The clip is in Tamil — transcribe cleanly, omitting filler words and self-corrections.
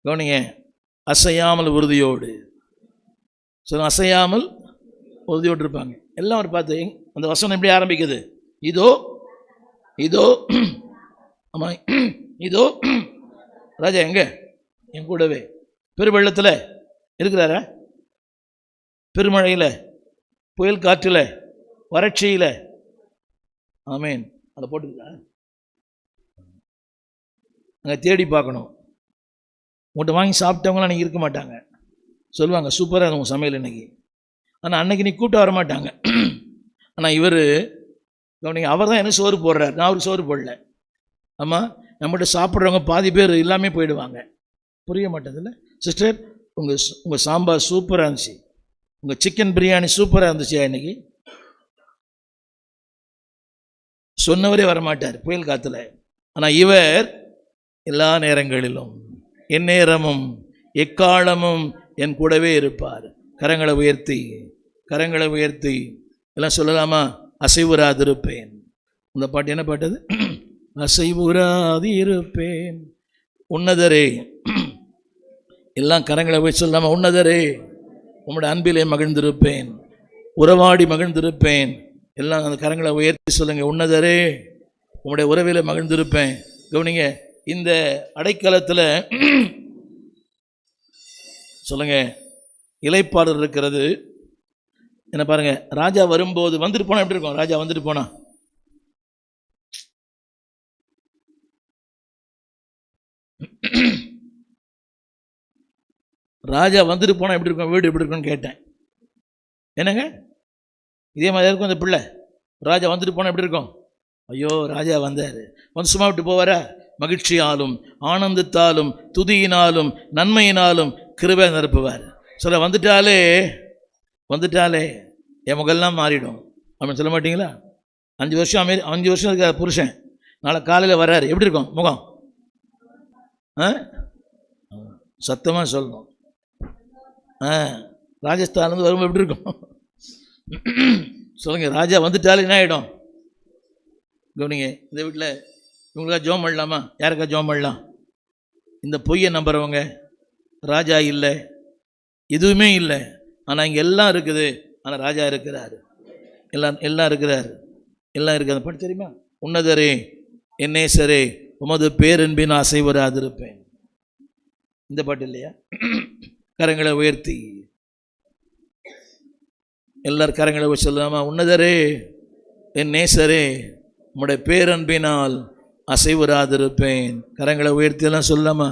கவனிங்க, அசையாமல் உறுதியோடு சொல்லுங்க, அசையாமல் உறுதியோடு இருப்பாங்க. எல்லாம் ஒரு பார்த்து அந்த வசனம் எப்படி ஆரம்பிக்குது? இதோ இதோ ஆமா, இதோ ராஜா எங்க என் கூடவே. பெருவெள்ளத்தில் இருக்கிறாரா? பெருமழையில், புயல் காற்றில், வறட்சியில், ஆமேன், அதை போட்டுருக்கா? அங்கே தேடி பார்க்கணும். உங்கள்கிட்ட வாங்கி சாப்பிட்டவங்களாம் அன்றைக்கி இருக்க மாட்டாங்க, சொல்லுவாங்க சூப்பராக இருக்கும் சமையல் இன்னைக்கு. ஆனால் அன்னைக்கு நீ கூப்பிட்டு வர மாட்டாங்க. ஆனால் இவர் கவனிங்க, அவர் தான் என்ன சோறு போடுறார், நான் அவருக்கு சோறு போடல. ஆமாம், நம்மகிட்ட சாப்பிட்றவங்க பாதி பேர் எல்லாமே போயிடுவாங்க. புரிய மாட்டேங்குதுல்ல சிஸ்டர்? உங்கள் சாம்பார் சூப்பராக இருந்துச்சு, உங்கள் சிக்கன் பிரியாணி சூப்பராக இருந்துச்சு இன்னைக்கு. சொன்னவரே வரமாட்டார் புயல் காற்றுல. ஆனால் இவர் எல்லா நேரங்களிலும் எந்நேரமும் எக்காலமும் என் கூடவே இருப்பார். கரங்களை உயர்த்தி எல்லாம் சொல்லலாமா? அசைவுறாதிருப்பேன். இந்த பாட்டு என்ன பாட்டது? அசைவுறாது இருப்பேன். உன்னதரே, எல்லாம் கரங்களை போய் சொல்லாமா? உன்னதரே, உம்முடைய அன்பிலே மகிழ்ந்திருப்பேன், உறவாடி மகிழ்ந்திருப்பேன். எல்லாம் அந்த கரங்களை உயர்த்தி சொல்லுங்க, உன்னதரே உம்முடைய உறவிலே மகிழ்ந்திருப்பேன். கவனிங்க, இந்த அடைக்கலத்தில் சொல்லுங்க இலைப்பாடல் இருக்கிறது. என்ன பாருங்க, ராஜா வரும்போது வந்துட்டு போனா எப்படி இருக்கும்? ராஜா வந்துட்டு போனா ராஜா வந்துட்டு போனா எப்படி இருக்கும்? வீடு எப்படி இருக்கும்னு கேட்டேன். என்னங்க இதே மாதிரி இருக்கும் அந்த பிள்ளை? ராஜா வந்துட்டு போனா எப்படி இருக்கும்? ஐயோ ராஜா வந்தார், வந்து சும்மா விட்டு போவாரா? மகிழ்ச்சியாலும் ஆனந்தத்தாலும் துதியினாலும் நன்மையினாலும் கிருபை நிரப்புவார். சொல்ல வந்துட்டாலே என் முகெல்லாம் மாறிடும் அப்படின்னு சொல்ல மாட்டீங்களா? 5 வருஷம் இருக்க புருஷன் நாளை காலையில் வர்றாரு, எப்படி இருக்கும் முகம்? சத்தமாக சொல்லணும். ராஜஸ்தான்லேருந்து வரும்போது எப்படி இருக்கும் சொல்லுங்க. ராஜா வந்துட்டாலே என்ன ஆகிடும்? கவனிங்க, இந்த வீட்டில் இவங்களுக்கா ஜோம் பண்ணலாமா? யாருக்கா ஜோம் பண்ணலாம்? இந்த பொய்யை நம்புறவங்க, ராஜா இல்லை, எதுவுமே இல்லை, ஆனால் இங்கே எல்லாம் இருக்குது. ஆனால் ராஜா இருக்கிறார், எல்லாம் இருக்கிறார். பாட்டு தெரியுமா? உன்னதரே என் நேசரே உமது பேரன்பின் அசைவுறாதிருப்பேன். இந்த பாட்டு இல்லையா? கரங்களை உயர்த்தி எல்லாரும் கரங்களை சொல்லலாமா? உன்னதரே என் நேசரே உம்முடைய பேரன்பினால் அசைவுறாதிருப்பேன். கரங்களை உயர்த்தி எல்லாம் சொல்லாமா?